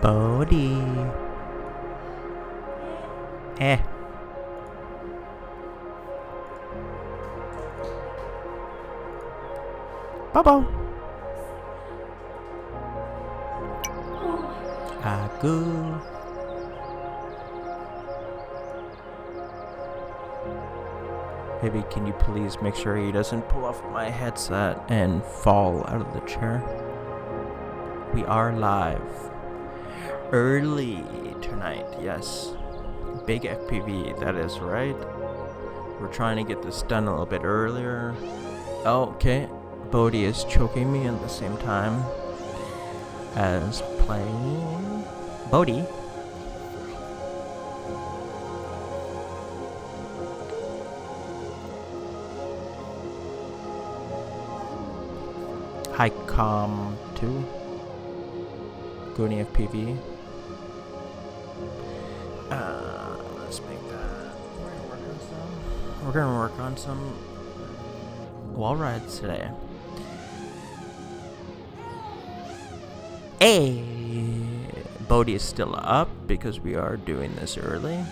Bodhi. Eh. Bobo. Aku. Baby, can you please make sure he doesn't pull off my headset and fall out of the chair? We are live. Early tonight, yes. Big FPV, that is right. We're trying to get this done a little bit earlier. Oh, okay. Bodhi is choking me at the same time as playing. Bodhi? Hi, Com2. Goony FPV. Let's make that. We're gonna work on some wall rides today. Hey! Bodhi is still up because we are doing this early.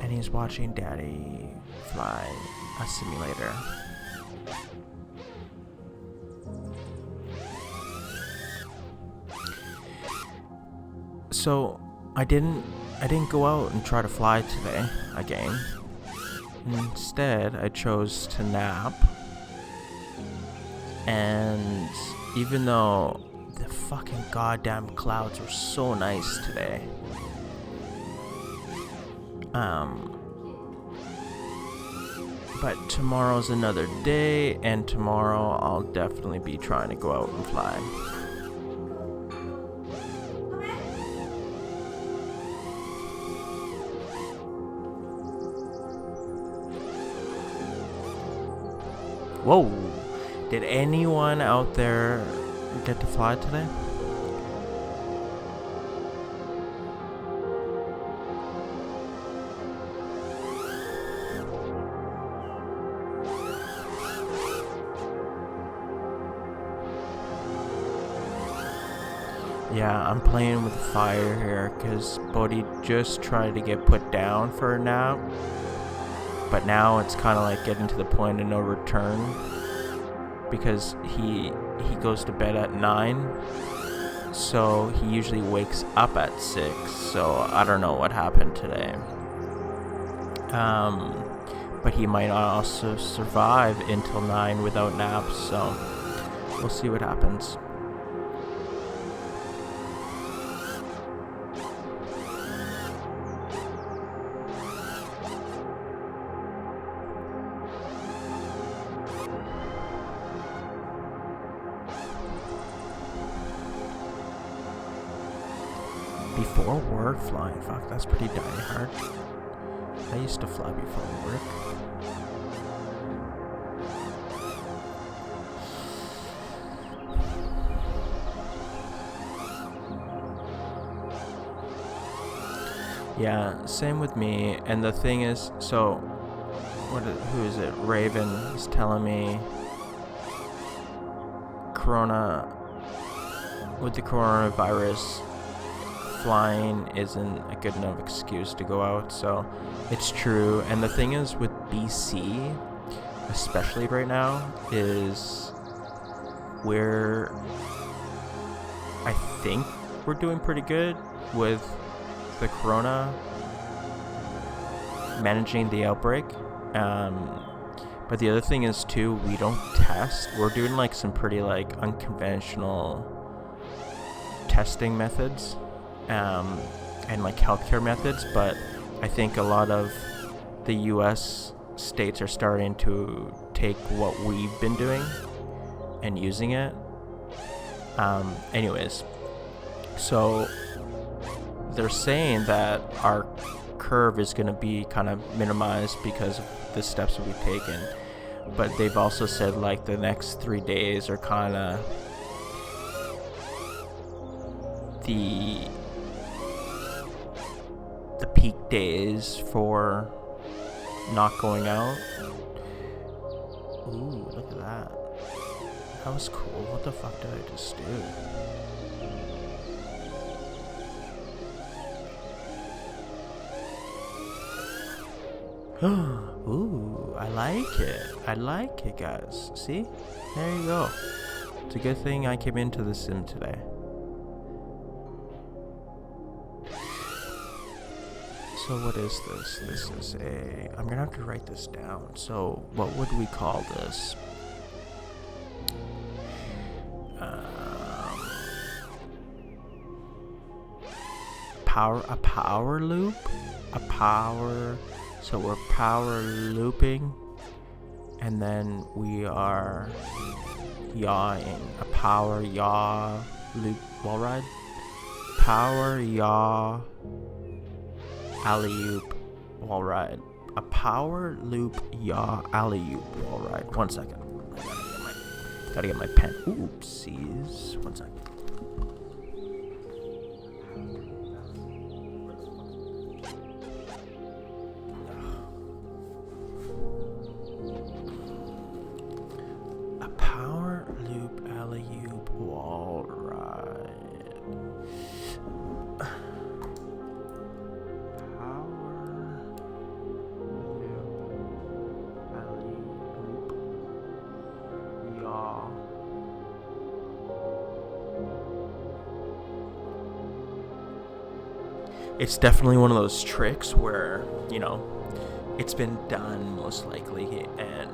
And he's watching Daddy fly a simulator. So I didn't go out and try to fly today again. Instead, I chose to nap. And even though the fucking goddamn clouds were so nice today, but tomorrow's another day, and tomorrow I'll definitely be trying to go out and fly. Whoa! Did anyone out there get to fly today? Yeah, I'm playing with fire here because Bodhi just tried to get put down for a nap. But now it's kind of like getting to the point of no return. Because he goes to bed at 9. So he usually wakes up at 6. So I don't know what happened today. But he might also survive until 9 without naps. So we'll see what happens. Before work flying, fuck, that's pretty die hard. I used to fly before work. Yeah, same with me. And the thing is, so who is it? Raven is telling me with the coronavirus, flying isn't a good enough excuse to go out. So it's true. And the thing is with BC, especially right now, is I think we're doing pretty good with the corona, managing the outbreak. But the other thing is too, we don't test. We're doing like some pretty like unconventional testing methods. And like healthcare methods, but I think a lot of the US states are starting to take what we've been doing and using it. Anyways, so they're saying that our curve is going to be kind of minimized because of the steps that we've taken, but they've also said like the next 3 days are kind of the peak days for not going out. Ooh, look at that. That was cool. What the fuck did I just do? Ooh, I like it. I like it, guys. See? There you go. It's a good thing I came into the sim today. So what is this? This is I'm gonna have to write this down. So what would we call this? A power loop? So we're power looping, and then we are yawing. A power yaw loop wall ride? Power yaw alley-oop wall ride. A power loop yaw alley-oop wall ride. 1 second. I gotta get my pen. Oopsies. 1 second. A power loop alley-oop wall ride. It's definitely one of those tricks where, you know, it's been done most likely, and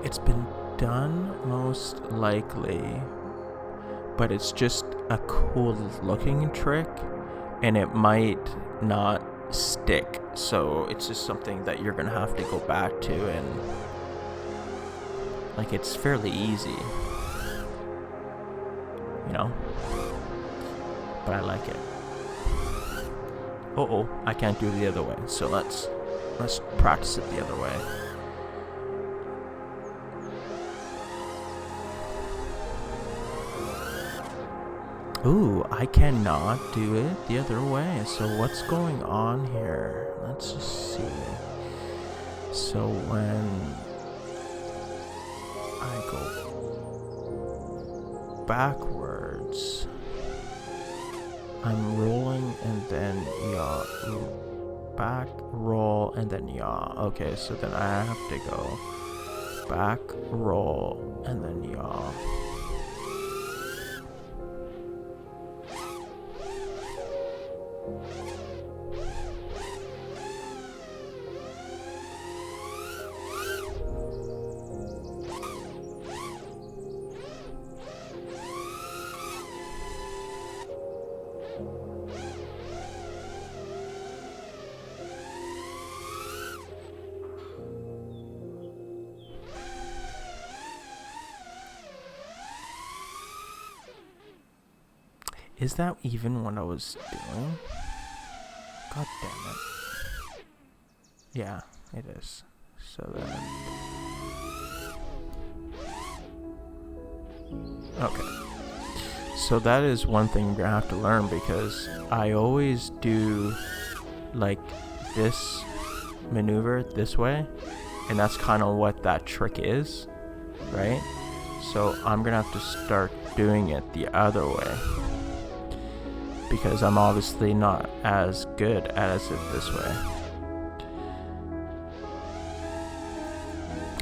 it's been done most likely, but it's just a cool looking trick, and it might not stick, so it's just something that you're gonna have to go back to, and like, it's fairly easy, you know, but I like it. Oh, I can't do it the other way, so let's practice it the other way. Ooh, I cannot do it the other way. So what's going on here? Let's just see. So when I go backwards, I'm rolling and then yaw. Back, roll, and then yaw. Okay, so then I have to go back, roll, and then yaw. Is that even what I was doing? God damn it. Yeah, it is. So then... Okay. So that is one thing you're gonna have to learn, because I always do like this maneuver this way, and that's kind of what that trick is, right? So I'm gonna have to start doing it the other way, because I'm obviously not as good as it this way.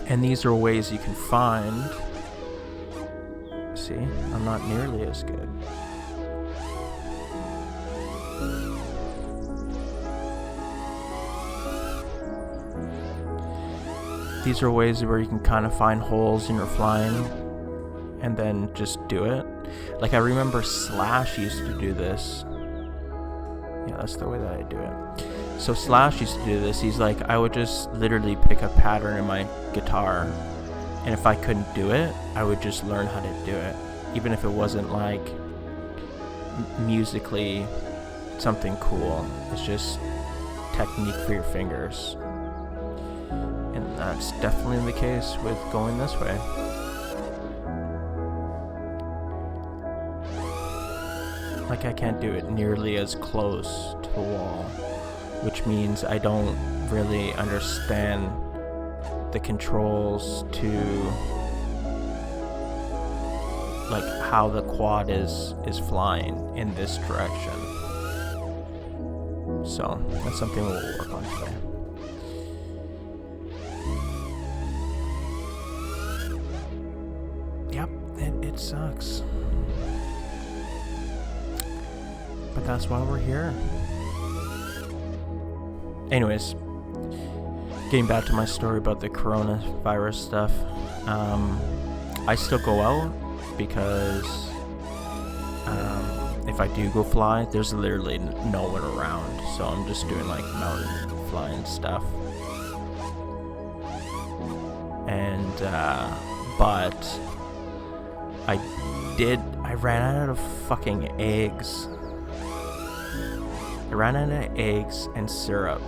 And these are ways you can find. See, I'm not nearly as good. These are ways where you can kind of find holes in your flying and then just do it. Like, I remember Slash used to do this. Yeah, that's the way that I do it. So Slash used to do this. He's like, I would just literally pick a pattern in my guitar, and if I couldn't do it, I would just learn how to do it, even if it wasn't like musically something cool. It's just technique for your fingers. And that's definitely the case with going this way. Like, I can't do it nearly as close to the wall, which means I don't really understand the controls to like how the quad is flying in this direction. So that's something we'll work on today. Yep, it sucks. But that's why we're here. Anyways, getting back to my story about the coronavirus stuff. I still go out because if I do go fly, there's literally no one around. So I'm just doing like mountain flying stuff. And, but I ran out of fucking eggs. I ran out of eggs and syrup.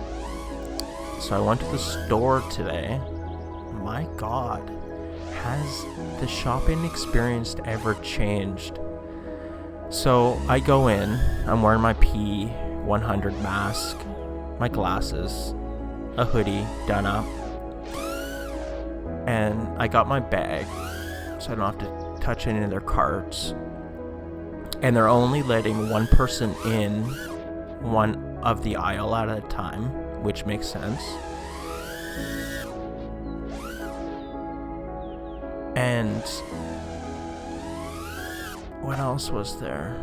So I went to the store today. My God, has the shopping experience ever changed? So I go in, I'm wearing my P100 mask, my glasses, a hoodie done up, and I got my bag so I don't have to touch any of their carts. And they're only letting one person in one of the aisle at a time, which makes sense. And what else was there?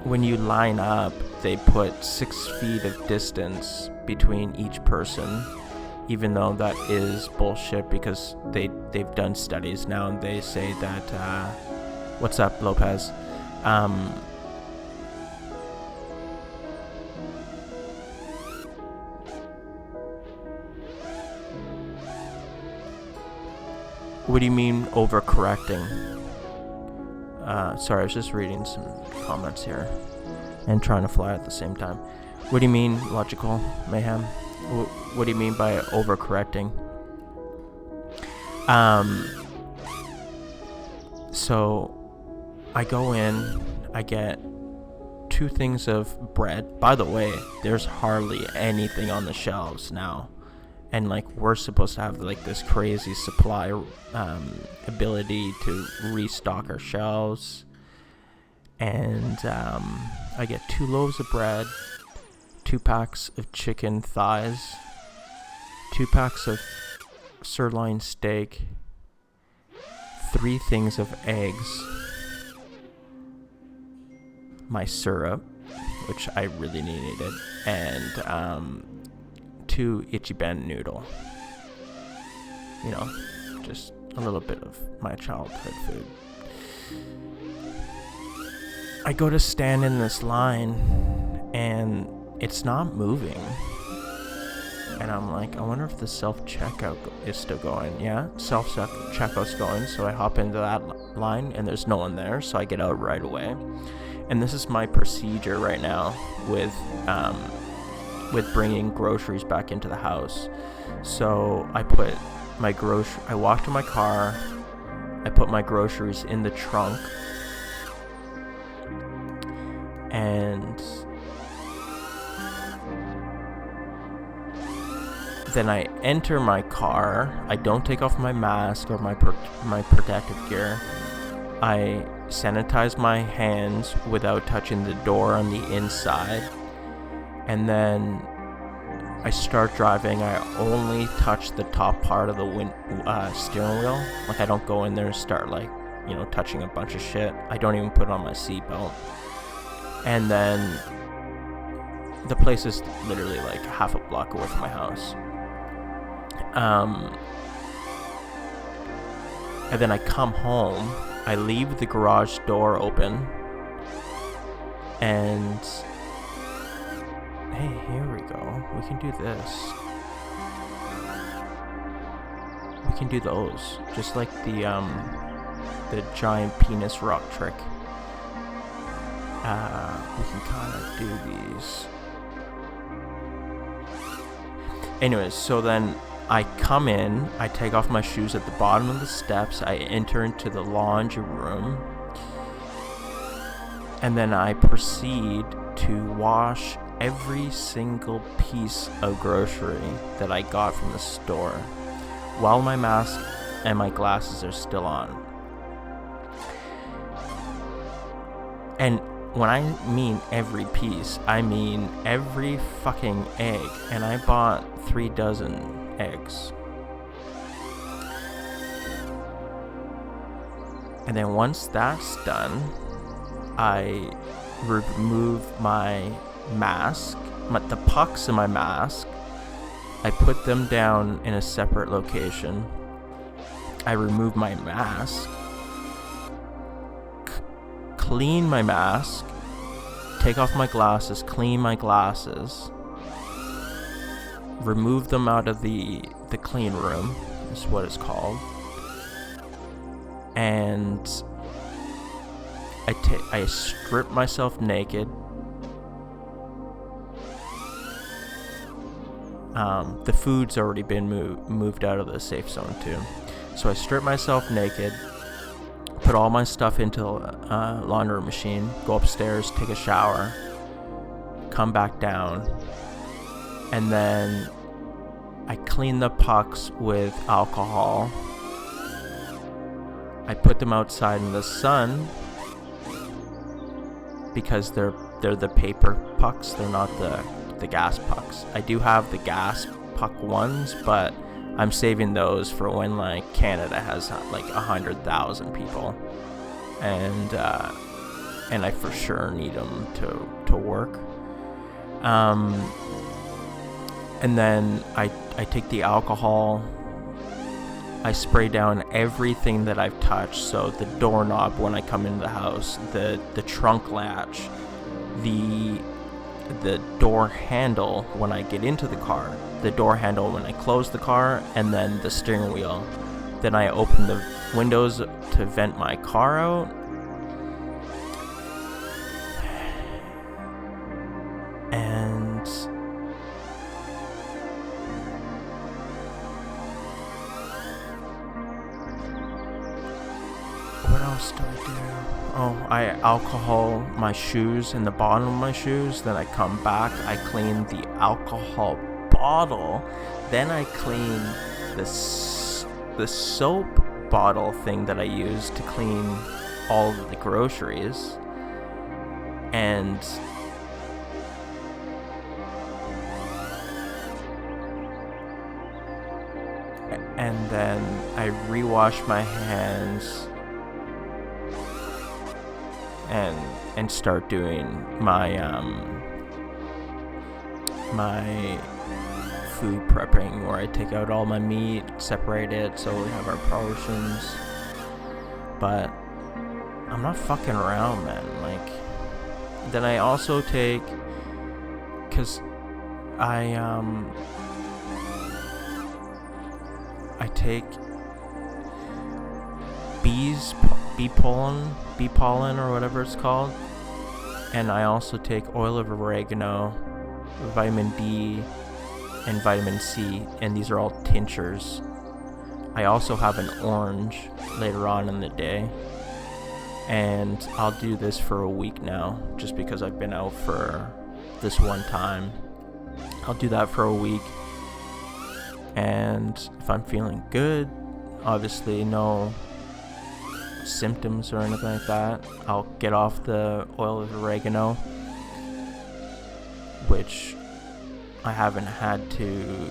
When you line up, they put 6 feet of distance between each person, even though that is bullshit because they've done studies now and they say that what's up, Lopez? What do you mean overcorrecting? Sorry, I was just reading some comments here and trying to fly at the same time. What do you mean, logical mayhem? What do you mean by overcorrecting? So I go in, I get 2 things of bread. By the way, there's hardly anything on the shelves now. And like we're supposed to have like this crazy supply ability to restock our shelves. And I get 2 loaves of bread, 2 packs of chicken thighs, 2 packs of sirloin steak, 3 things of eggs, my syrup, which I really needed, and 2 Ichiban noodle. You know, just a little bit of my childhood food. I go to stand in this line and it's not moving. And I'm like, I wonder if the self-checkout is still going. Yeah, self-checkout's going. So I hop into that line and there's no one there. So I get out right away. And this is my procedure right now with bringing groceries back into the house. So I put I walk to my car, I put my groceries in the trunk, and then I enter my car. I don't take off my mask or my protective gear. I sanitize my hands without touching the door on the inside. And then I start driving. I only touch the top part of the steering wheel. Like I don't go in there and start like, touching a bunch of shit. I don't even put on my seatbelt. And then the place is literally like half a block away from my house. And then I come home. I leave the garage door open. And hey, here we go. We can do this. We can do those. Just like the giant penis rock trick. We can kind of do these. Anyways, so then I come in. I take off my shoes at the bottom of the steps. I enter into the laundry room. And then I proceed to wash every single piece of grocery that I got from the store. while my mask and my glasses are still on. And when I mean every piece, I mean every fucking egg. And I bought 3 dozen eggs. And then once that's done, I remove my mask, the pucks in my mask. I put them down in a separate location. I remove my mask, clean my mask, take off my glasses, clean my glasses, remove them out of the clean room, is what it's called. And I strip myself naked. The food's already been moved out of the safe zone too. So I strip myself naked, put all my stuff into a laundry machine, go upstairs, take a shower, come back down, and then I clean the pucks with alcohol. I put them outside in the sun because they're the paper pucks, they're not the gas pucks. I do have the gas puck ones, but I'm saving those for when like Canada has like 100,000 people, and I for sure need them to work. And then I take the alcohol, I spray down everything that I've touched. So the doorknob when I come into the house, the trunk latch, the door handle when I get into the car, the door handle when I close the car, and then the steering wheel. Then I open the windows to vent my car out. And what else do I do? Oh, I alcohol my shoes and the bottom of my shoes. Then I come back, I clean the alcohol bottle. Then I clean the soap bottle thing that I use to clean all of the groceries. And then I rewash my hands and start doing my my food prepping, where I take out all my meat, separate it so we have our portions. But I'm not fucking around, man. Like, then I also take, cause I take bee pollen or whatever it's called, and I also take oil of oregano, vitamin D, and vitamin C, and these are all tinctures. I also have an orange later on in the day, and I'll do this for a week now, just because I've been out for this one time. I'll do that for a week, and if I'm feeling good, obviously no symptoms or anything like that, I'll get off the oil of oregano, which I haven't had to,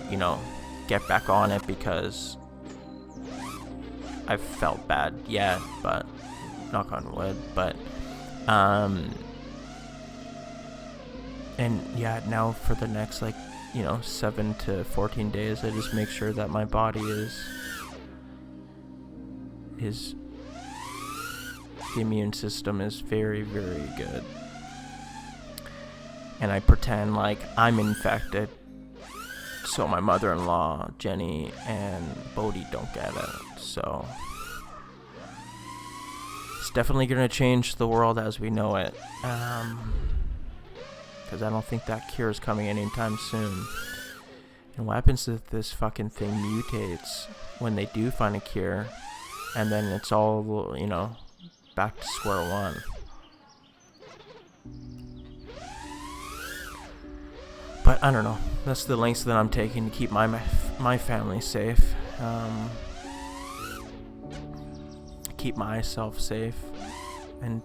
get back on it because I've felt bad yet, but knock on wood. But and yeah, now for the next 7 to 14 days, I just make sure that my body is the immune system is very, very good. And I pretend like I'm infected, so my mother-in-law, Jenny, and Bodhi don't get it. So it's definitely going to change the world as we know it. Because I don't think that cure is coming anytime soon. And what happens if this fucking thing mutates when they do find a cure, and then it's all, back to square one? But I don't know. That's the lengths that I'm taking to keep my family safe. keep myself safe and,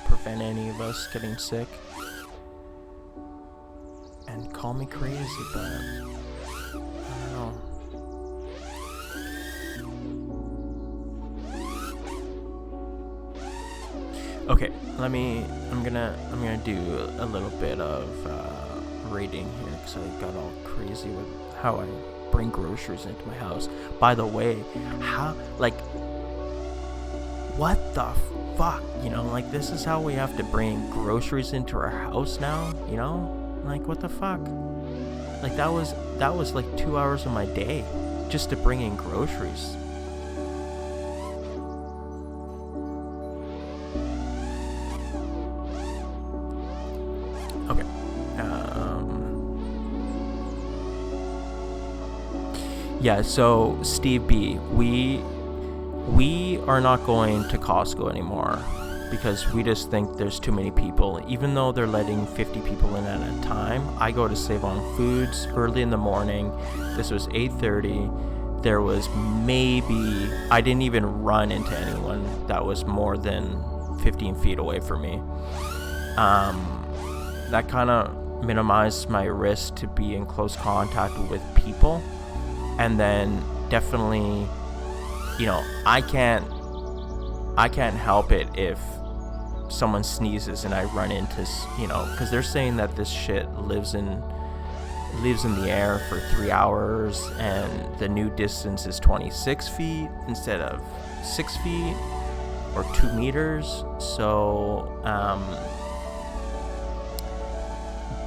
prevent any of us getting sick. And call me crazy, but I don't know. Okay, I'm gonna do a little bit of reading here because I got all crazy with how I bring groceries into my house. By the way, what the fuck, this is how we have to bring groceries into our house now, what the fuck, that was like 2 hours of my day just to bring in groceries. Okay. Yeah, so Steve B, we are not going to Costco anymore because we just think there's too many people. Even though they're letting 50 people in at a time, I go to Save on Foods early in the morning. This was 8:30. There was maybe, I didn't even run into anyone that was more than 15 feet away from me. That kind of minimized my risk to be in close contact with people. And then definitely, I can't help it if someone sneezes and I run into, because they're saying that this shit lives in the air for 3 hours and the new distance is 26 feet instead of 6 feet or 2 meters. So,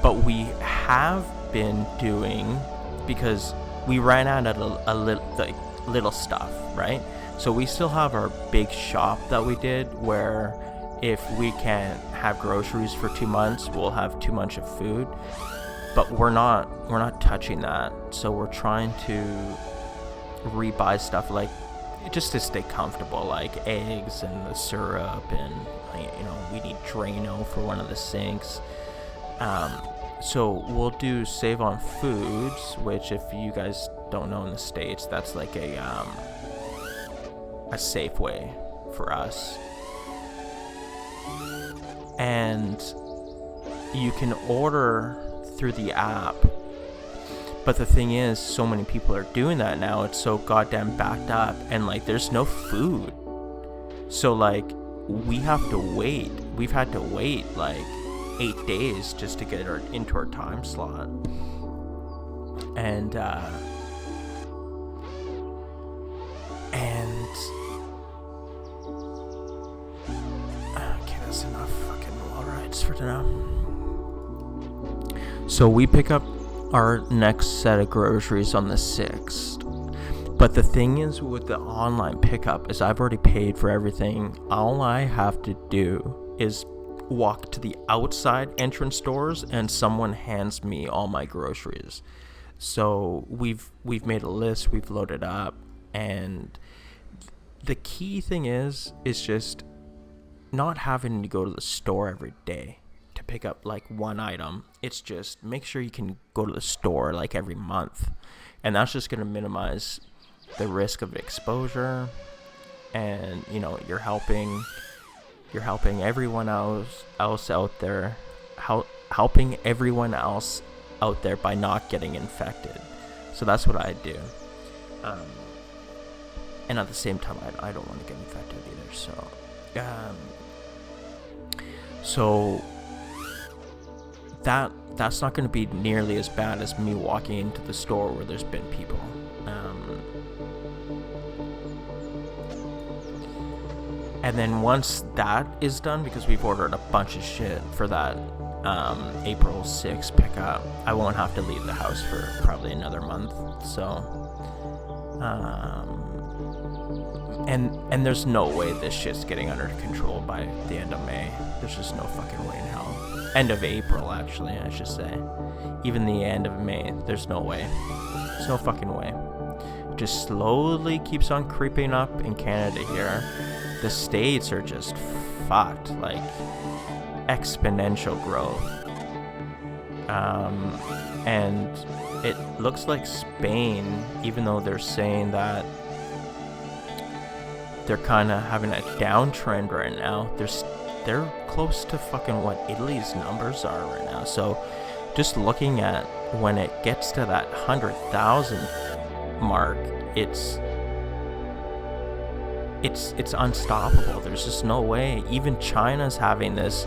but we have been doing, because we ran out of a little stuff, right? So we still have our big shop that we did where if we can't have groceries for 2 months, we'll have too much of food. But we're not touching that. So we're trying to rebuy stuff just to stay comfortable, like eggs and the syrup, and we need Drano for one of the sinks. So we'll do Save on Foods, which, if you guys don't know in the States, that's like a Safeway for us. And you can order through the app. But the thing is, so many people are doing that now. It's so goddamn backed up, and there's no food. So we have to wait. We've had to wait 8 days just to get into our time slot. And okay, that's enough fucking wall rides for now. So we pick up our next set of groceries on the 6th. But the thing is with the online pickup is I've already paid for everything. All I have to do is walk to the outside entrance doors and someone hands me all my groceries. So we've made a list, we've loaded up, and the key thing is just not having to go to the store every day to pick up one item. It's just make sure you can go to the store every month, and that's just going to minimize the risk of exposure. And you're helping everyone else out there, helping everyone else out there by not getting infected. So that's what I do. And at the same time, I don't want to get infected either. So that's not going to be nearly as bad as me walking into the store where there's been people. And then once that is done, because we've ordered a bunch of shit for that April 6th pickup, I won't have to leave the house for probably another month. So, and there's no way this shit's getting under control by the end of May. There's just no fucking way in hell. End of April, actually, I should say. Even the end of May, there's no way. There's no fucking way. Just slowly keeps on creeping up in Canada here. The States are just fucked, exponential growth. And it looks like Spain, even though they're saying that they're kind of having a downtrend right now, they're close to fucking what Italy's numbers are right now. So just looking at when it gets to that 100,000 mark, it's unstoppable. There's just no way. Even China's having this,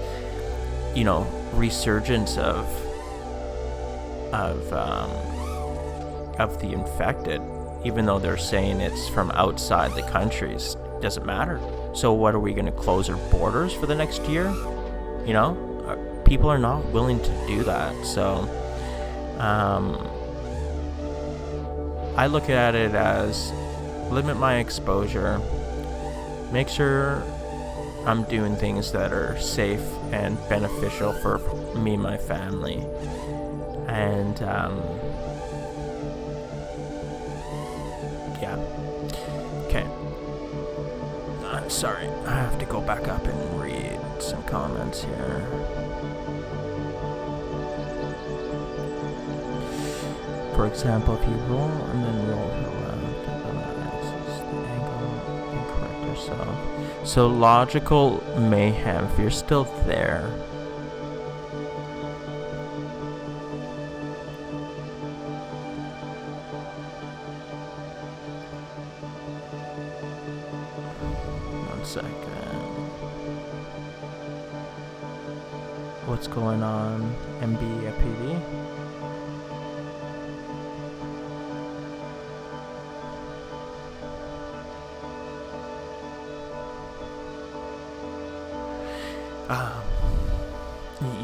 resurgence of the infected, even though they're saying it's from outside the countries. Doesn't matter. So what, are we going to close our borders for the next year? People are not willing to do that. So I look at it as limit my exposure, make sure I'm doing things that are safe and beneficial for me and my family. And yeah. Okay. I'm sorry. I have to go back up and read some comments here. For example, if you roll and then roll to the left, the angle and correct yourself. So logical mayhem, if you're still there. One second. What's going on, MB FPV?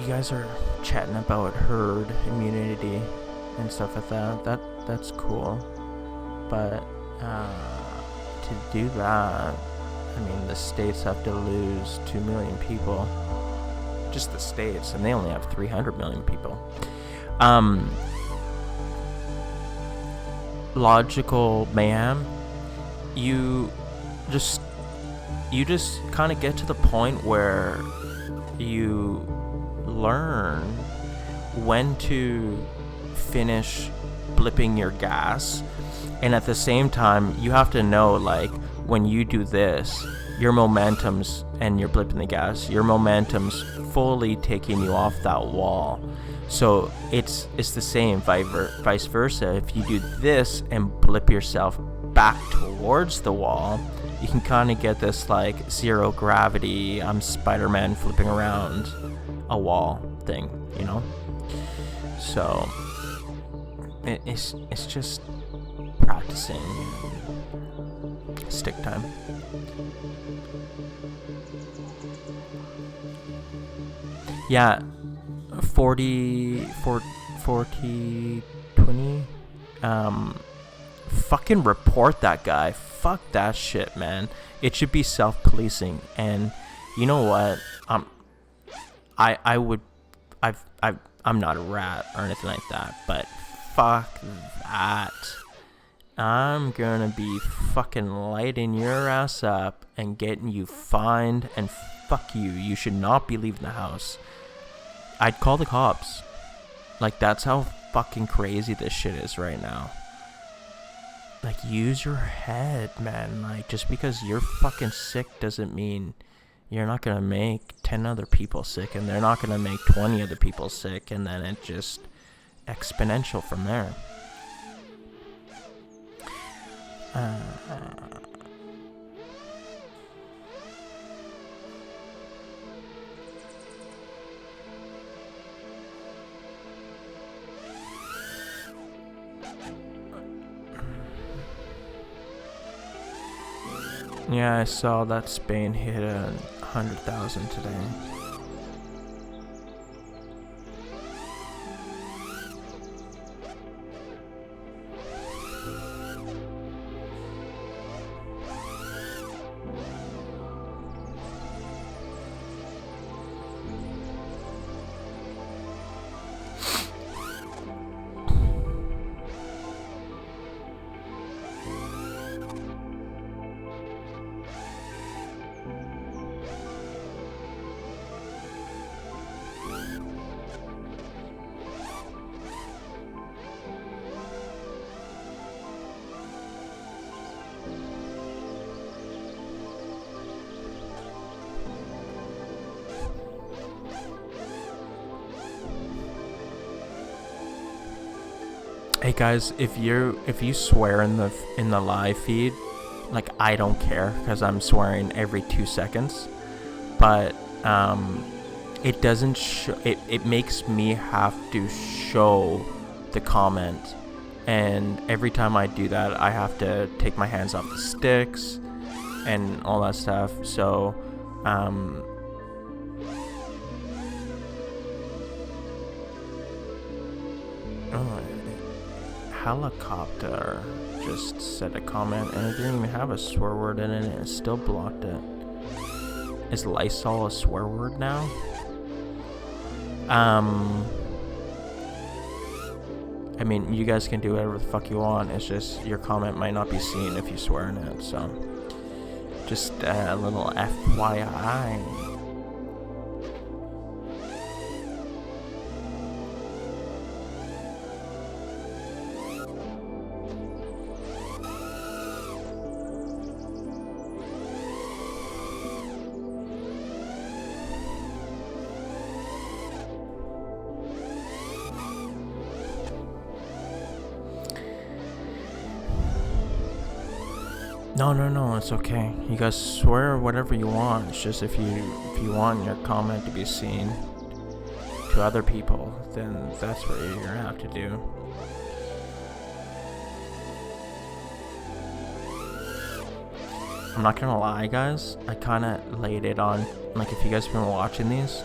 You guys are chatting about herd immunity and stuff like that. That's cool, but to do that, I mean, the states have to lose 2 million people, just the states, and they only have 300 million people. Logical mayhem. You just kind of get to the point where you learn when to finish blipping your gas, and at the same time you have to know, like, when you do this, your momentum's, and you're blipping the gas, your momentum's fully taking you off that wall. So it's the same vice versa. If you do this and blip yourself back towards the wall, you can kind of get this like zero gravity, I'm Spider-Man flipping around a wall thing, So it's just practicing, stick time. Yeah, 40 20. Fucking report that guy. Fuck that shit, man. It should be self-policing. And you know what? I'm not a rat or anything like that, but fuck that. I'm gonna be fucking lighting your ass up and getting you fined, and fuck you. You should not be leaving the house. I'd call the cops. Like, that's how fucking crazy this shit is right now. Like, use your head, man. Like, just because you're fucking sick doesn't mean you're not gonna make 10 other people sick, and they're not gonna make 20 other people sick, and then it just exponential from there. Yeah, I saw that Spain hit 100,000 today. Hey guys, if you swear in the live feed, like, I don't care because I'm swearing every 2 seconds, but it doesn't show. It makes me have to show the comment, and every time I do that, I have to take my hands off the sticks and all that stuff. So Helicopter just said a comment and it didn't even have a swear word in it and it still blocked it. Is Lysol a swear word now? I mean, you guys can do whatever the fuck you want. It's just your comment might not be seen if you swear in it. So just a little FYI. No, it's okay. You guys swear whatever you want. It's just if you want your comment to be seen to other people, then that's what you're gonna have to do. I'm not gonna lie, guys. I kind of laid it on, like, if you guys have been watching these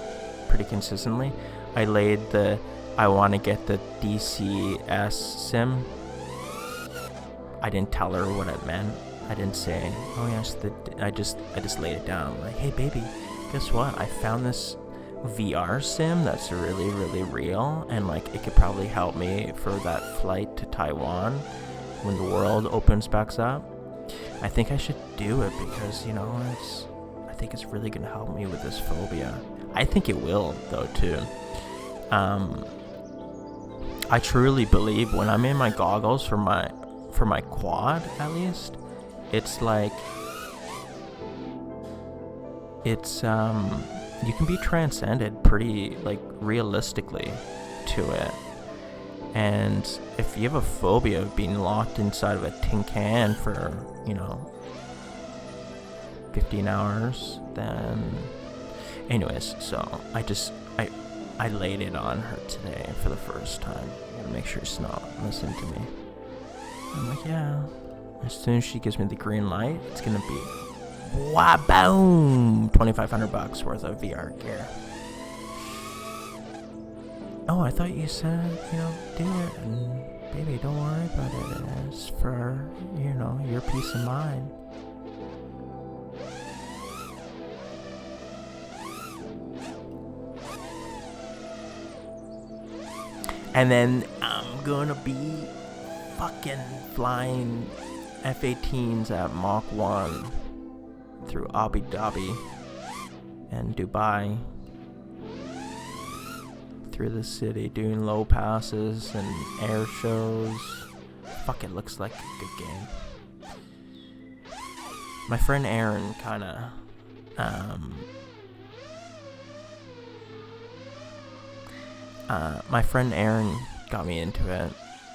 pretty consistently, I laid the I want to get the DCS sim. I didn't tell her what it meant. I didn't say, oh yes, I just laid it down. I'm like, hey baby, guess what? I found this VR sim that's really, really real, and like it could probably help me for that flight to Taiwan when the world opens back up. I think I should do it because, you know, I think it's really gonna help me with this phobia. I think it will though too. I truly believe when I'm in my goggles for my quad, at least, it's like, it's you can be transcended pretty, like, realistically to it. And if you have a phobia of being locked inside of a tin can for, you know, 15 hours, then anyways, so I laid it on her today for the first time. I gotta make sure she's not listening to me. I'm like, yeah. As soon as she gives me the green light, it's gonna be boom, $2,500 worth of VR gear. Oh, I thought you said, you know, do it, and baby, don't worry about it. It's for, you know, your peace of mind. And then I'm gonna be fucking flying F-18s at Mach 1 through Abu Dhabi and Dubai, through the city, doing low passes and air shows. Fuck, it looks like a good game. My friend Aaron kinda my friend Aaron got me into it.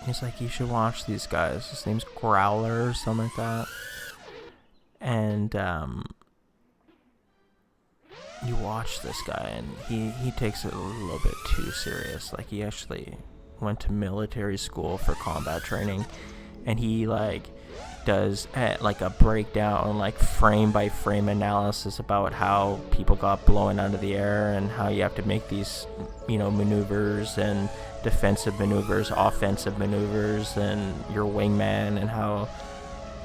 He's like, you should watch these guys. His name's Growler or something like that. And you watch this guy, and he takes it a little bit too serious. Like, he actually went to military school for combat training, and he like does like a breakdown, like frame by frame analysis about how people got blown out of the air and how you have to make these, you know, maneuvers and defensive maneuvers, offensive maneuvers, and your wingman, and how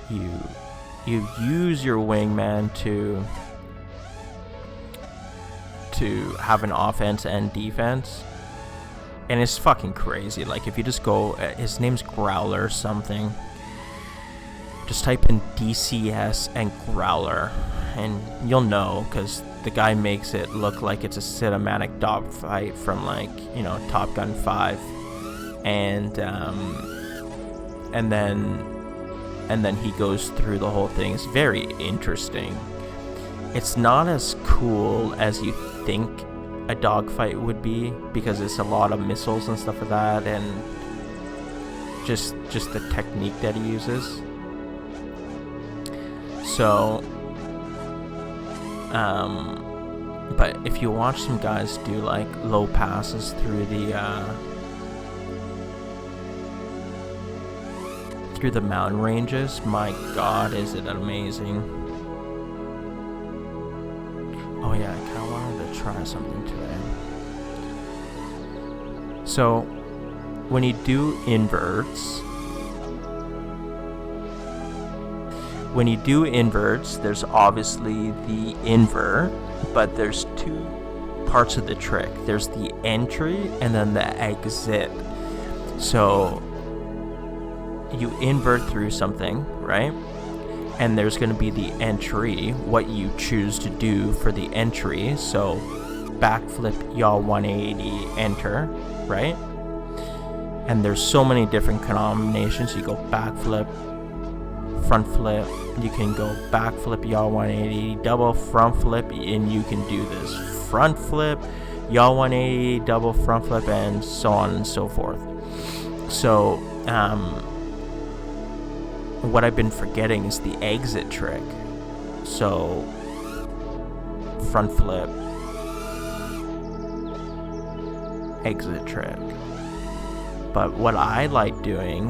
you use your wingman to have an offense and defense. And it's fucking crazy. Like, if you just go, his name's Growler something, just type in DCS and Growler and you'll know, because the guy makes it look like it's a cinematic dogfight from, like, you know, Top Gun 5. And then he goes through the whole thing. It's very interesting. It's not as cool as you think a dogfight would be, because it's a lot of missiles and stuff like that, and just the technique that he uses. So, but if you watch some guys do like low passes through the mountain ranges, my God, is it amazing. Oh yeah, I kind of wanted to try something today. So when you do inverts, there's obviously the invert, but there's two parts of the trick. There's the entry and then the exit. So you invert through something, right? And there's going to be the entry, what you choose to do for the entry. So backflip, yaw 180, enter, right? And there's so many different combinations. You go backflip, front flip, you can go backflip, yaw 180, double front flip, and you can do this front flip, yaw 180, double front flip, and so on and so forth. So what I've been forgetting is the exit trick. So front flip, exit trick. But what I like doing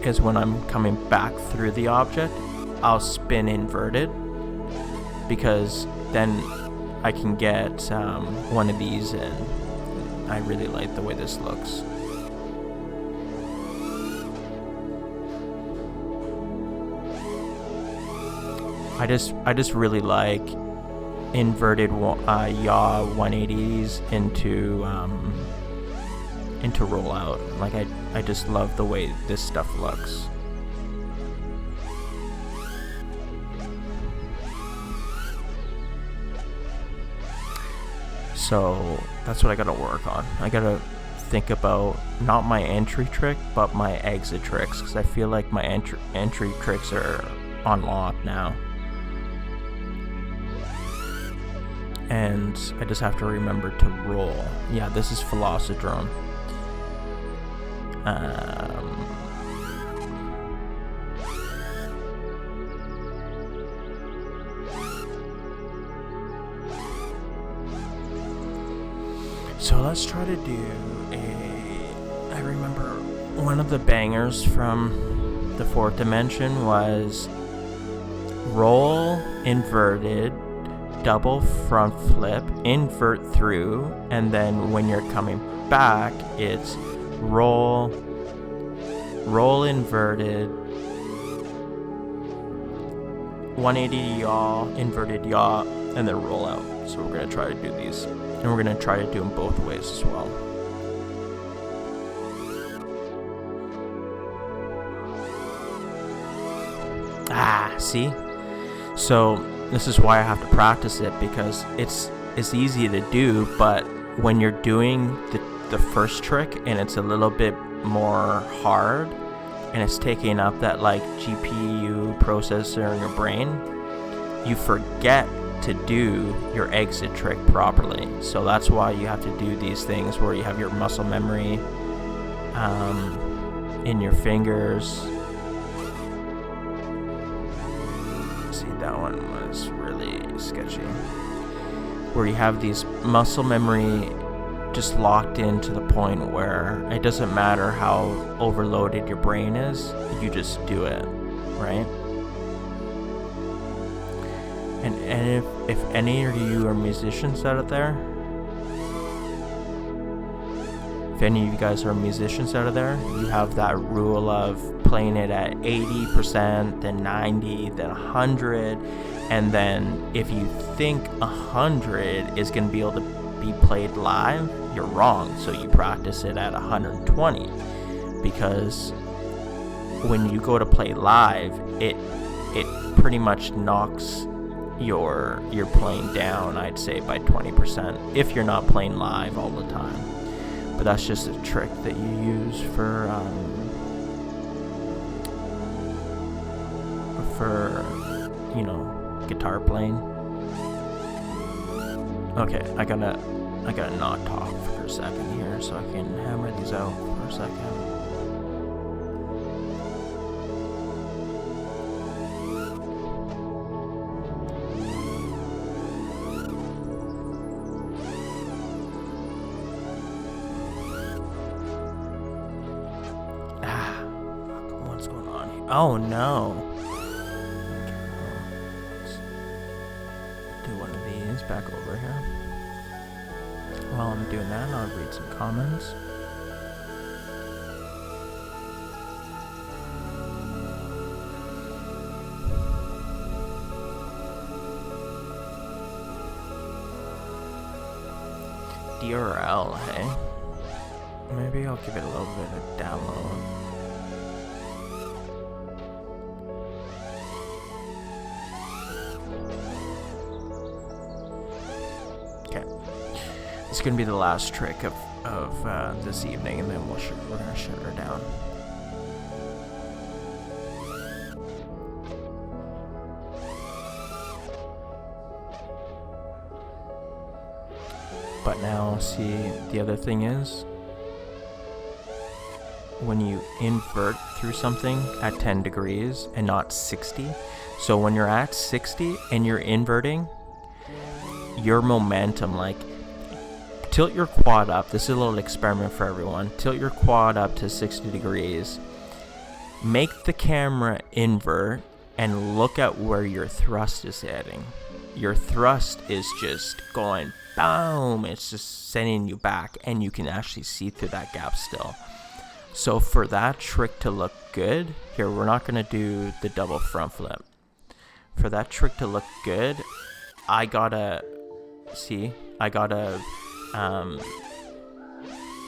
is when I'm coming back through the object, I'll spin inverted, because then I can get one of these in. I really like the way this looks. I just really like inverted yaw 180s into rollout. Like I just love the way this stuff looks. So that's what I gotta work on. I gotta think about not my entry trick, but my exit tricks, because I feel like my entry tricks are on lock now. And I just have to remember to roll. Yeah, this is Velocitron. So let's try to do I remember one of the bangers from the fourth dimension was roll inverted, double front flip, invert through, and then when you're coming back, it's roll inverted, 180 yaw, inverted yaw, and then roll out. So we're going to try to do these, and we're going to try to do them both ways as well. See? So this is why I have to practice it, because it's easy to do, but when you're doing the first trick and it's a little bit more hard and it's taking up that like GPU processor in your brain, you forget to do your exit trick properly. So that's why you have to do these things where you have your muscle memory in your fingers. That one was really sketchy, where you have these muscle memory just locked in to the point where it doesn't matter how overloaded your brain is, you just do it, right? And if any of you are musicians out there, if any of you guys are musicians out there, you have that rule of playing it at 80%, then 90, then 100, and then if you think 100 is going to be able to be played live, you're wrong. So you practice it at 120, because when you go to play live, it pretty much knocks your playing down, I'd say, by 20%, if you're not playing live all the time. But that's just a trick that you use for guitar playing. Okay, I gotta not talk for a second here so I can hammer these out for a second. Oh no. Let's do one of these back over here. While I'm doing that, I'll read some comments. DRL, hey? Maybe I'll give it a little bit of download. Okay. It's gonna be the last trick of this evening, and then we're gonna shut her down. But now, see, the other thing is, when you invert through something at 10 degrees and not 60, so when you're at 60 and you're inverting, your momentum, like, tilt your quad up. This is a little experiment for everyone. Tilt your quad up to 60 degrees. Make the camera invert and look at where your thrust is heading. Your thrust is just going boom. It's just sending you back, and you can actually see through that gap still. So for that trick to look good, here, we're not going to do the double front flip. For that trick to look good, I gotta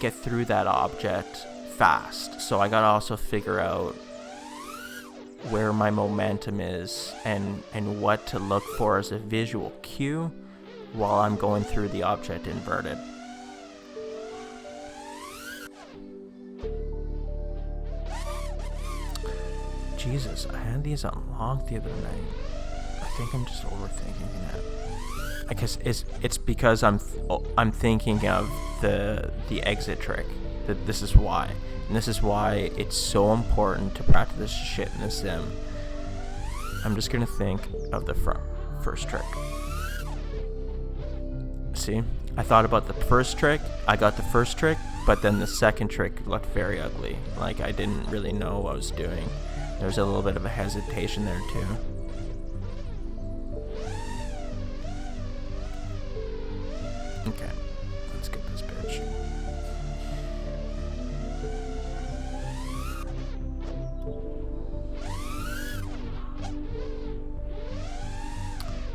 get through that object fast. So I gotta also figure out where my momentum is and what to look for as a visual cue while I'm going through the object inverted. Jesus, I had these unlocked the other night. I think I'm just overthinking that. I guess it's because I'm thinking of the exit trick. This is why. And this is why it's so important to practice this shit in the sim. I'm just gonna think of the first trick. See? I thought about the first trick, I got the first trick, but then the second trick looked very ugly. Like, I didn't really know what I was doing. There was a little bit of a hesitation there too. Okay, let's get this bitch.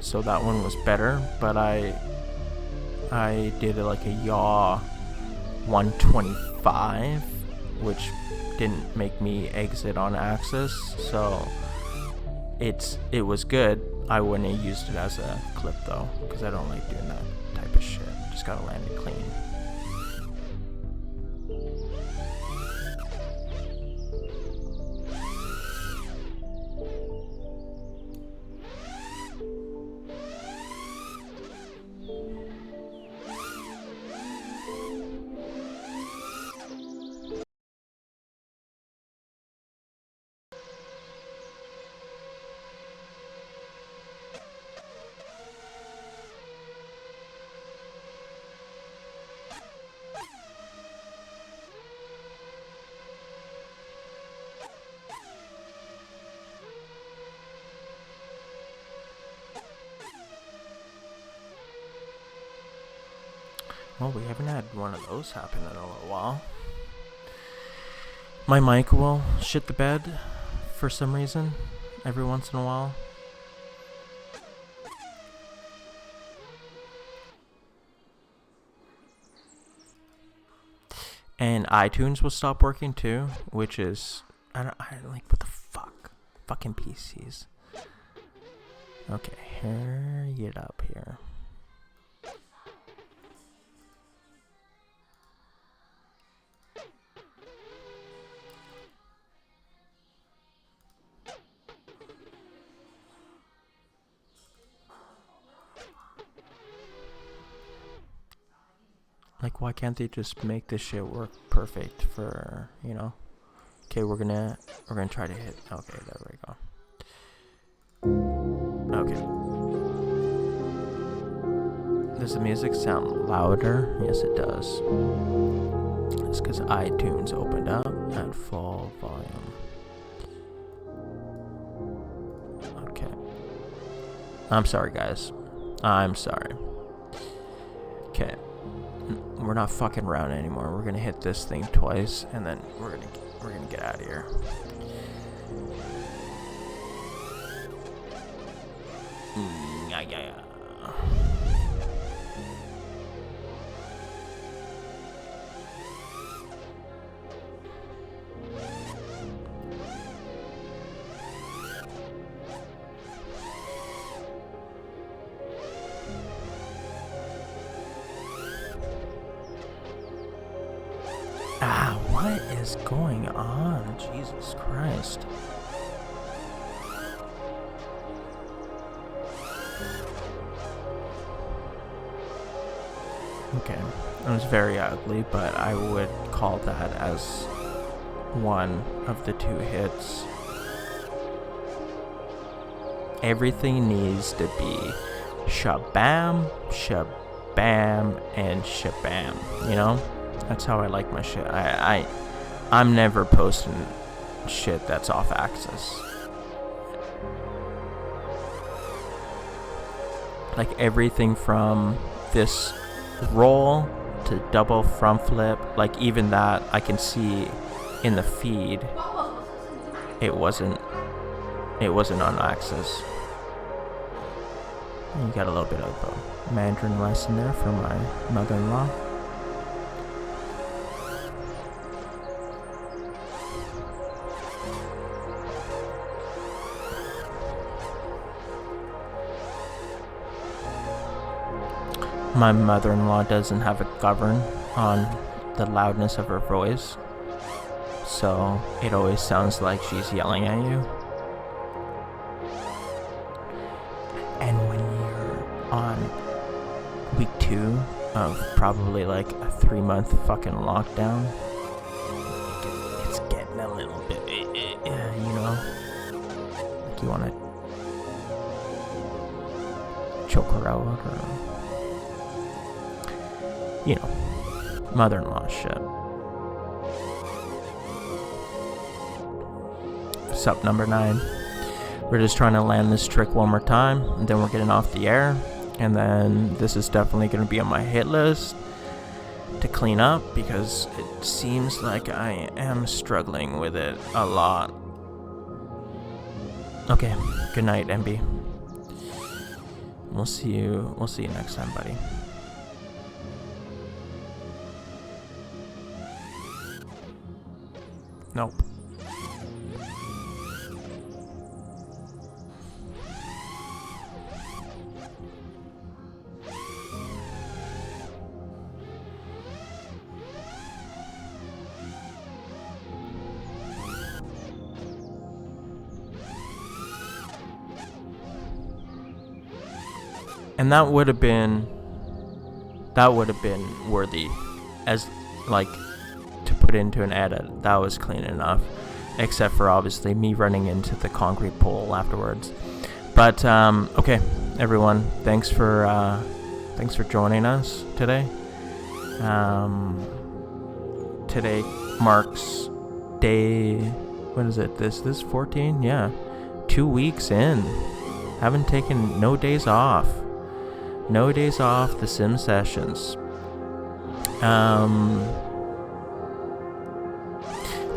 So that one was better, but I did like a yaw 125, which didn't make me exit on axis, so it was good. I wouldn't have used it as a clip though, because I don't like doing that type of shit. Just gotta land it clean. Well, we haven't had one of those happen in a little while. My mic will shit the bed for some reason every once in a while. And iTunes will stop working too, which is, I like, what the fuck? Fucking PCs. Okay, hurry it up here. Like, why can't they just make this shit work perfect for, you know? Okay, we're gonna try to hit. Okay, there we go. Okay. Does the music sound louder? Yes, it does. It's because iTunes opened up at full volume. Okay. I'm sorry, guys. I'm sorry. Okay. We're not fucking around anymore. We're gonna hit this thing twice, and then we're gonna get out of here. Yeah. What is going on? Jesus Christ. Okay, it was very ugly, but I would call that as one of the two hits. Everything needs to be shabam, shabam, and shabam, you know? That's how I like my shit. I'm never posting shit that's off axis. Like everything from this roll to double front flip, like even that I can see in the feed. It wasn't on axis. You got a little bit of a Mandarin lesson there from my mother-in-law. My mother-in-law doesn't have a govern on the loudness of her voice, so it always sounds like she's yelling at you. And when you're on week 2 of probably like a 3-month fucking lockdown, it's getting a little bit, you know, like you want to choke her out or, you know, mother-in-law shit. Sup, number 9. We're just trying to land this trick one more time, and then we're getting off the air. And then this is definitely going to be on my hit list to clean up, because it seems like I am struggling with it a lot. Okay, good night, MB. We'll see you next time, buddy. Nope. And that would have been worthy as like to put into an edit. That was clean enough, except for obviously me running into the concrete pole afterwards. But okay, everyone, thanks for joining us today. Today marks day, what is it? This 14? Yeah, 2 weeks in. Haven't taken no days off. No days off the sim sessions.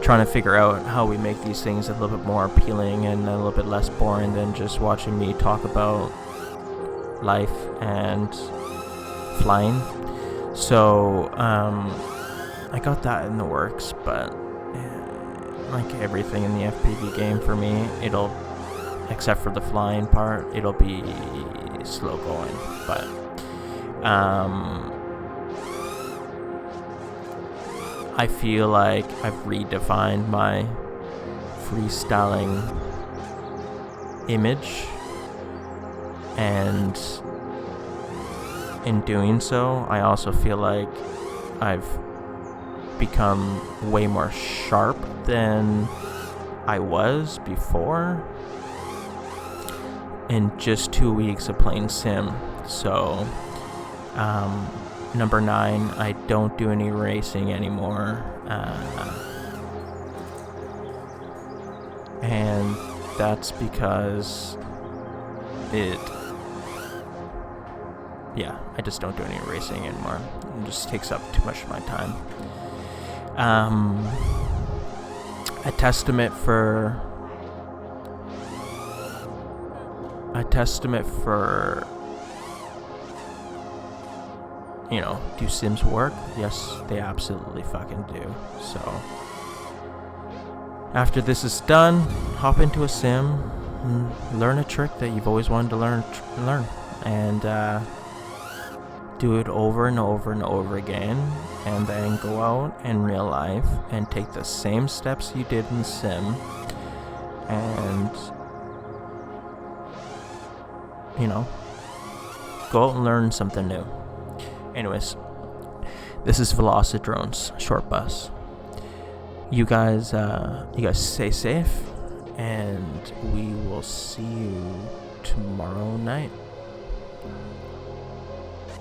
Trying to figure out how we make these things a little bit more appealing and a little bit less boring than just watching me talk about life and flying. So I got that in the works, but like everything in the FPV game for me, it'll, except for the flying part, it'll be slow going. But I feel like I've redefined my freestyling image, and in doing so, I also feel like I've become way more sharp than I was before in just 2 weeks of playing sim. So number 9, I don't do any racing anymore, and that's because I just don't do any racing anymore. It just takes up too much of my time. A testament for do Sims work? Yes, they absolutely fucking do. So after this is done, hop into a sim and learn a trick that you've always wanted to learn, and do it over and over and over again, and then go out in real life and take the same steps you did in the sim, and go out and learn something new. Anyways, this is Velocidrone's short bus. You guys stay safe, and we will see you tomorrow night.